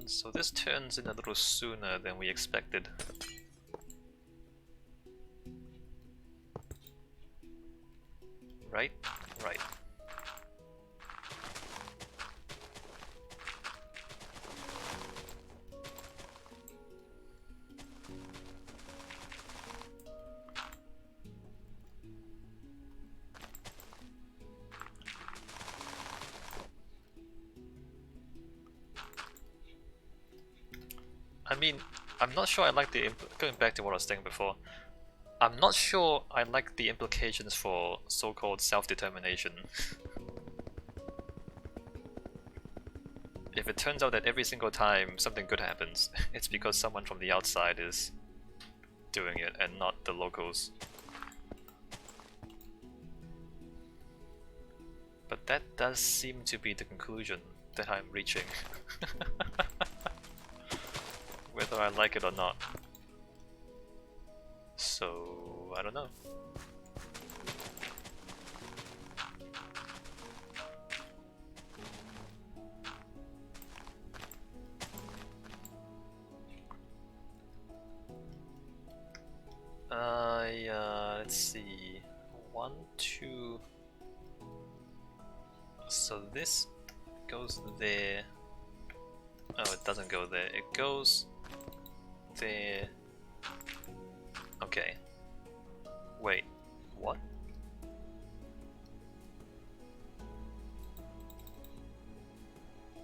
So this turns in a little sooner than we expected. Right? Right. I mean, I'm not sure I like the going back to what I was saying before. I'm not sure I like the implications for so-called self-determination. If it turns out that every single time something good happens, it's because someone from the outside is doing it and not the locals. But that does seem to be the conclusion that I'm reaching. Whether I like it or not. So, I don't know. Yeah, let's see. 1, 2. So this goes there. Oh, it doesn't go there. It goes there. Okay. Wait, what?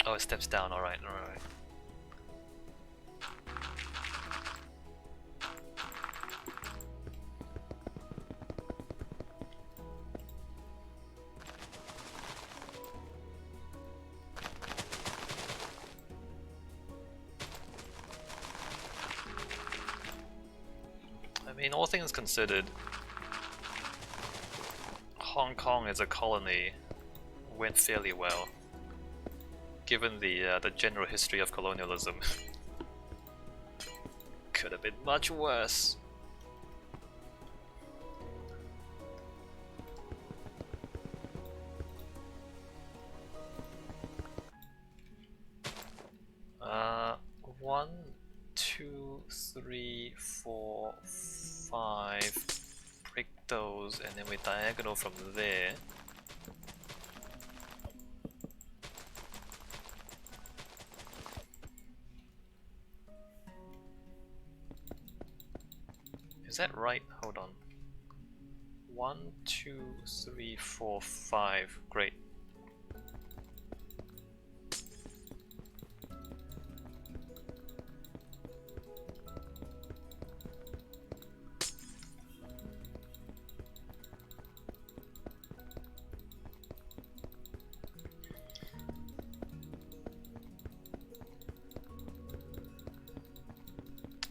Oh, it steps down. Alright, alright. I mean, all things considered, Hong Kong as a colony went fairly well, given the general history of colonialism. Could have been much worse. One, 2, 3, 4, 5. Break those, and then we diagonal from there. Is that right? Hold on. 1, 2, 3, 4, 5. Great.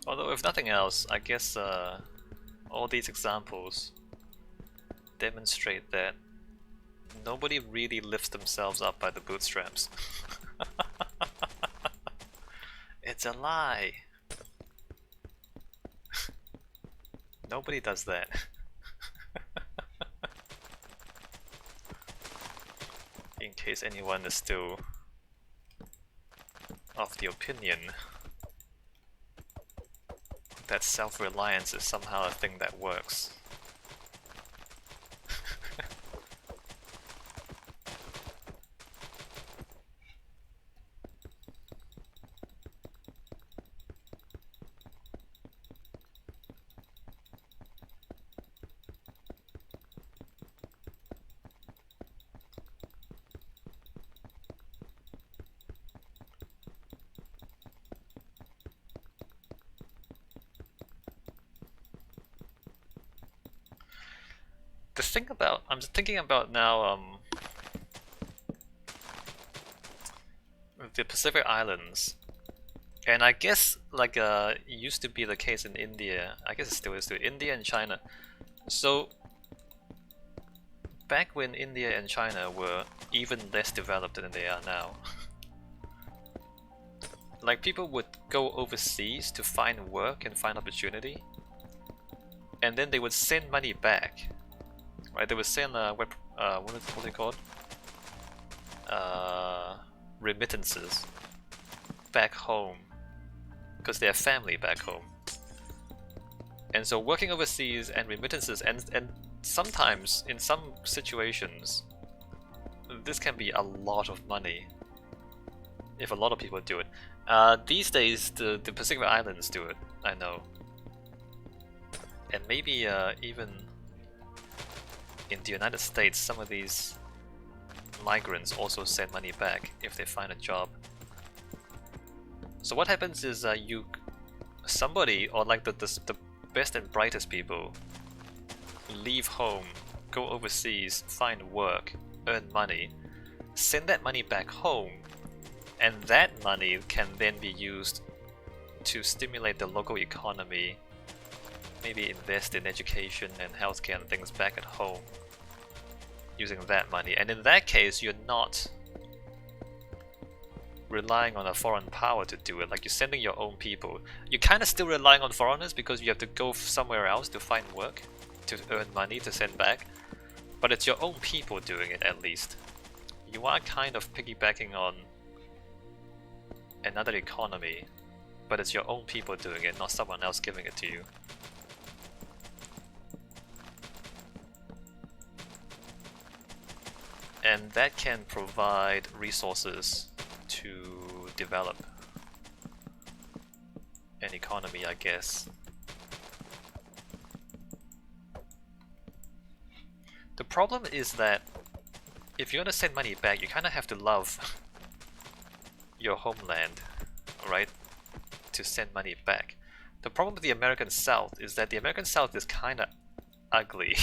Although, if nothing else, I guess all these examples demonstrate that nobody really lifts themselves up by the bootstraps. It's a lie! Nobody does that. In case anyone is still of the opinion that self-reliance is somehow a thing that works. The thing about, I'm thinking about now, the Pacific Islands, and I guess like it used to be the case in India. I guess it still is to India and China. So back when India and China were even less developed than they are now, like people would go overseas to find work and find opportunity, and then they would send money back. Right, they would send what are they called? Remittances. back home because they have family back home. And so working overseas and remittances, and sometimes in some situations this can be a lot of money if a lot of people do it. These days the Pacific Islands do it, I know. And maybe even in the United States some of these migrants also send money back if they find a job. So what happens is somebody, or like the best and brightest people, leave home, go overseas, find work, earn money, send that money back home, and that money can then be used to stimulate the local economy, maybe invest in education and healthcare and things back at home using that money. And in that case, you're not relying on a foreign power to do it, like you're sending your own people. You're kind of still relying on foreigners because you have to go somewhere else to find work, to earn money to send back, but it's your own people doing it at least. You are kind of piggybacking on another economy, but it's your own people doing it, not someone else giving it to you. And that can provide resources to develop an economy, I guess. The problem is that if you want to send money back, you kind of have to love your homeland, right? To send money back. The problem with the American South is that the American South is kind of ugly.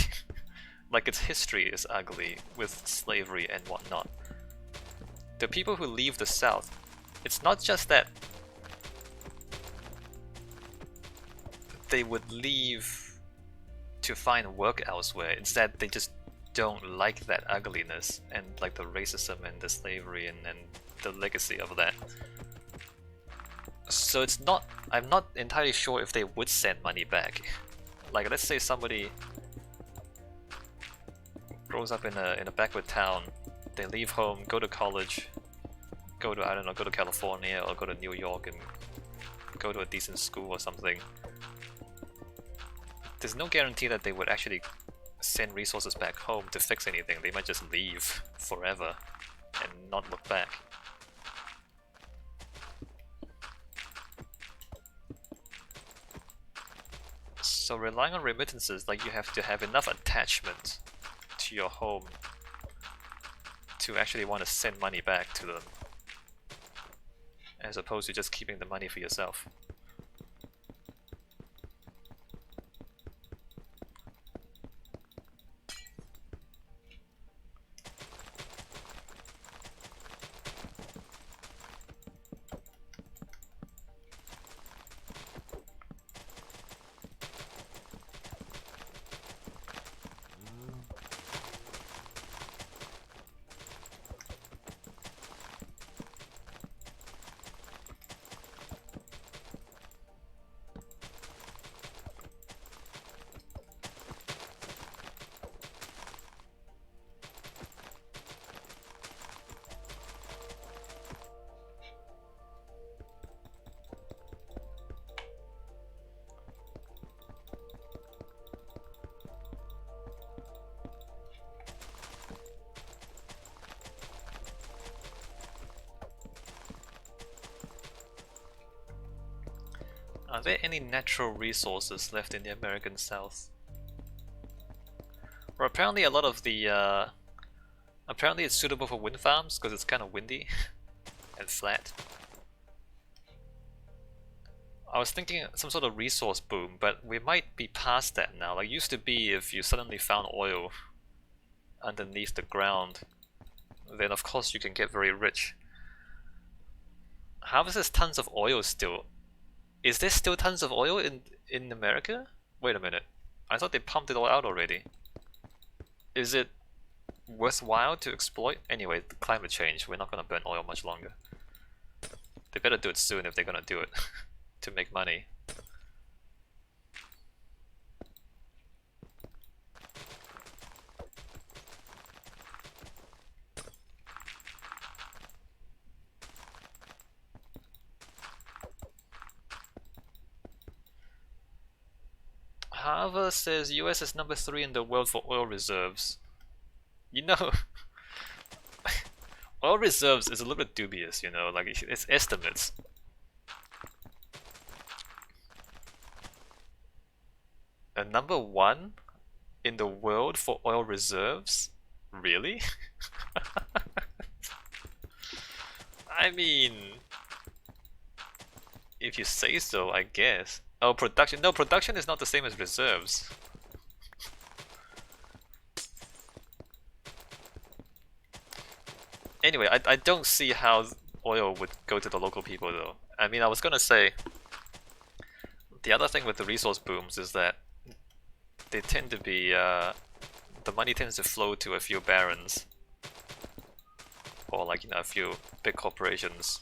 Like its history is ugly with slavery and whatnot. The people who leave the South, it's not just that they would leave to find work elsewhere, it's that they just don't like that ugliness and like the racism and the slavery and the legacy of that. So it's not, I'm not entirely sure if they would send money back. Like let's say somebody grows up in a backward town, they leave home, go to college, go to, I don't know, go to California or go to New York and go to a decent school or something. There's no guarantee that they would actually send resources back home to fix anything. They might just leave forever and not look back. So relying on remittances, like you have to have enough attachment to your home to actually want to send money back to them, as opposed to just keeping the money for yourself. Are there any natural resources left in the American South? Well, apparently a lot of the apparently it's suitable for wind farms because it's kind of windy and flat. I was thinking some sort of resource boom, but we might be past that now. Like used to be, if you suddenly found oil underneath the ground, then of course you can get very rich. How is there tons of oil still? Is there still tons of oil in America? Wait a minute. I thought they pumped it all out already. Is it worthwhile to exploit? Anyway, the climate change, we're not gonna burn oil much longer. They better do it soon if they're gonna do it to make money. Harvard says US is number 3 in the world for oil reserves. You know, oil reserves is a little bit dubious, you know, like it's estimates. Number 1 in the world for oil reserves? Really? I mean, if you say so, I guess. Oh, production. No, production is not the same as reserves. Anyway, I don't see how oil would go to the local people though. I mean, I was gonna say, the other thing with the resource booms is that they tend to be, the money tends to flow to a few barons. Or like, you know, a few big corporations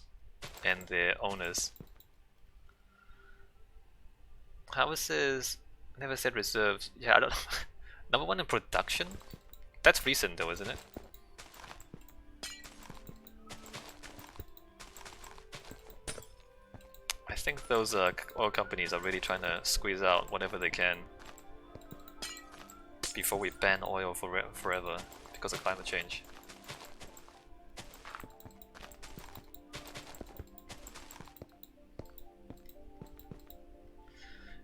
and their owners. How says, never said reserves. Yeah, I don't know. Number 1 in production? That's recent though, isn't it? I think those oil companies are really trying to squeeze out whatever they can before we ban oil forever because of climate change.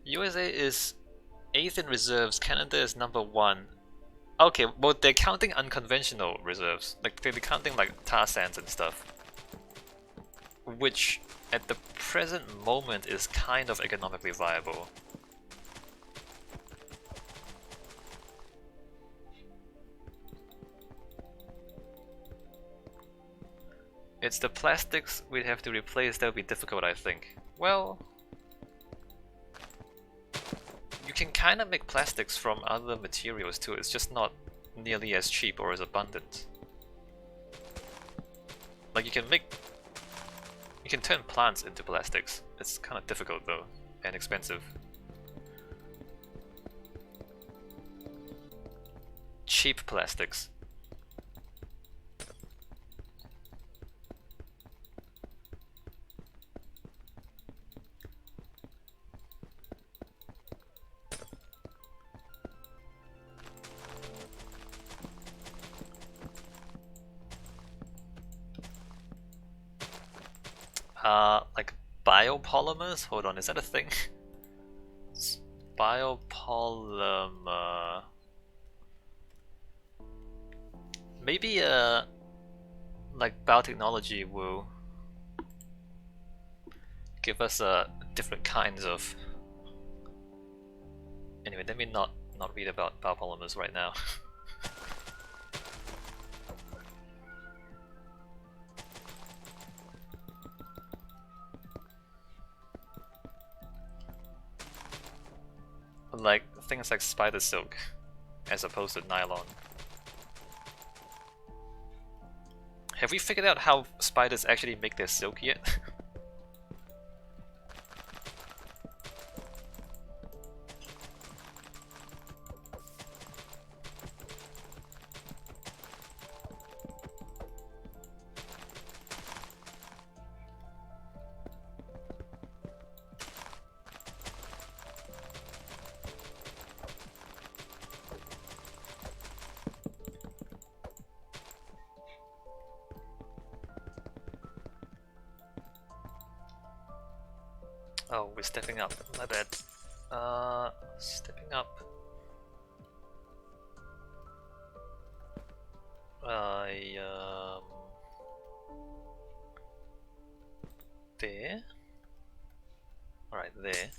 USA is 8th in reserves, Canada is number 1. Okay, well they're counting unconventional reserves, like they're counting like tar sands and stuff, which at the present moment is kind of economically viable. It's the plastics we'd have to replace that would be difficult, I think. Well, you can kind of make plastics from other materials too, it's just not nearly as cheap or as abundant. Like you can turn plants into plastics. It's kind of difficult though, and expensive. Cheap plastics. Like biopolymers? Hold on, is that a thing? Biopolymer. Maybe like biotechnology will give us different kinds of. Anyway, let me not read about biopolymers right now. Like things like spider silk as opposed to nylon. Have we figured out how spiders actually make their silk yet? Oh, we're stepping up. My bad. Stepping up. There. Alright, there.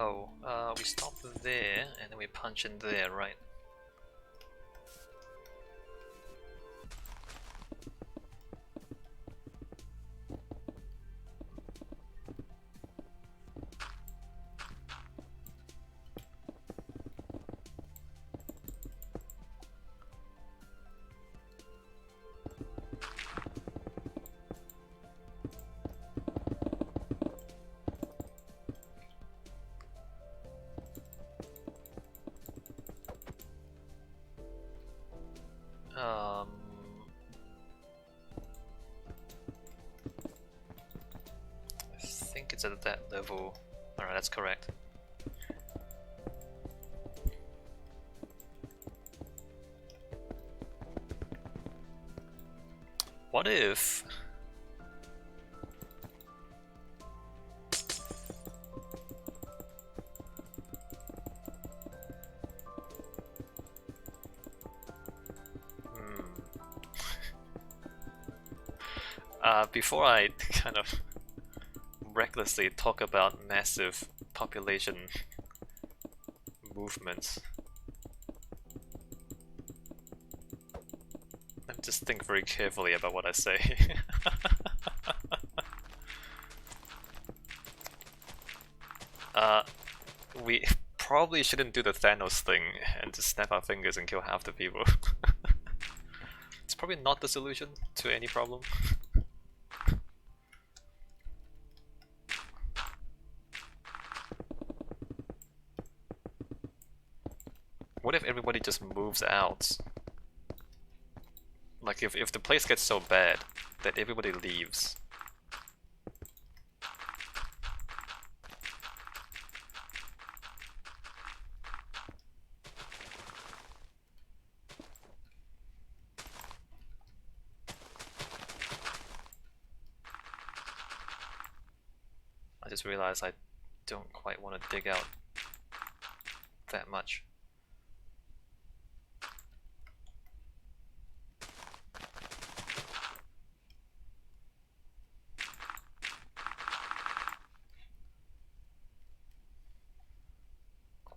Oh, we stop there and then we punch in there, right? It's at that level. Alright, that's correct. What if... before I kind of recklessly talk about massive population movements, let me just think very carefully about what I say. We probably shouldn't do the Thanos thing and just snap our fingers and kill half the people. It's probably not the solution to any problem. What if everybody just moves out? Like if the place gets so bad that everybody leaves. I just realized I don't quite want to dig out that much.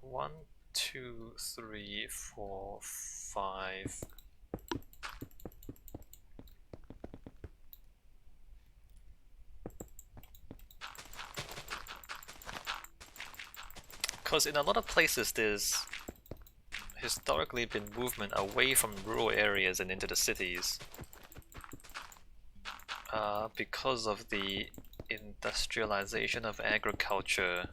One, two, three, four, five. Because in a lot of places there's historically been movement away from rural areas and into the cities because of the industrialization of agriculture,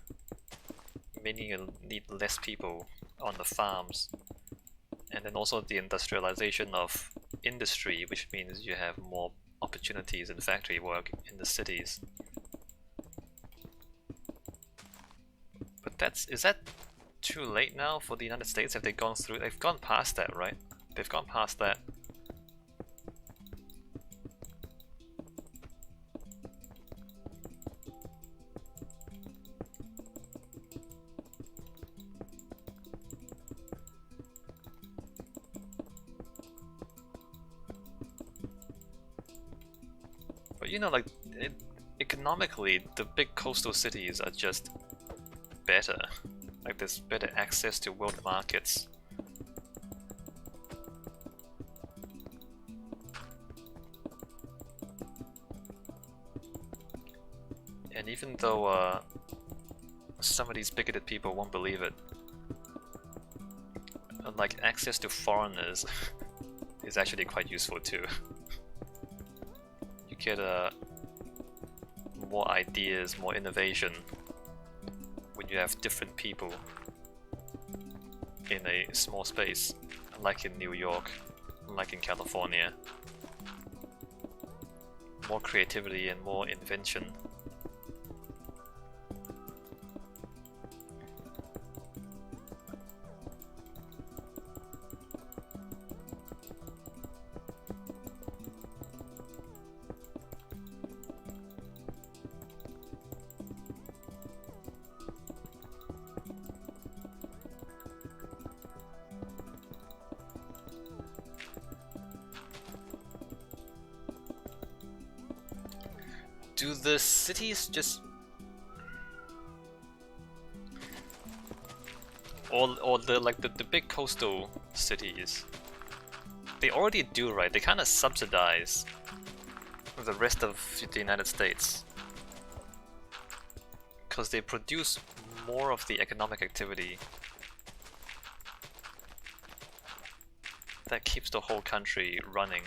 meaning you need less people on the farms, and then also the industrialization of industry, which means you have more opportunities in factory work in the cities. But is that too late now for the United States? Have they gone through? They've gone past that, right? They've gone past that. But you know, like, economically, the big coastal cities are just better. Like, there's better access to world markets. And even though some of these bigoted people won't believe it, like, access to foreigners is actually quite useful too. You get more ideas, more innovation when you have different people in a small space, like in New York, like in California. More creativity and more invention. Do the cities just... Or the big coastal cities, they already do, right? They kind of subsidize the rest of the United States because they produce more of the economic activity that keeps the whole country running.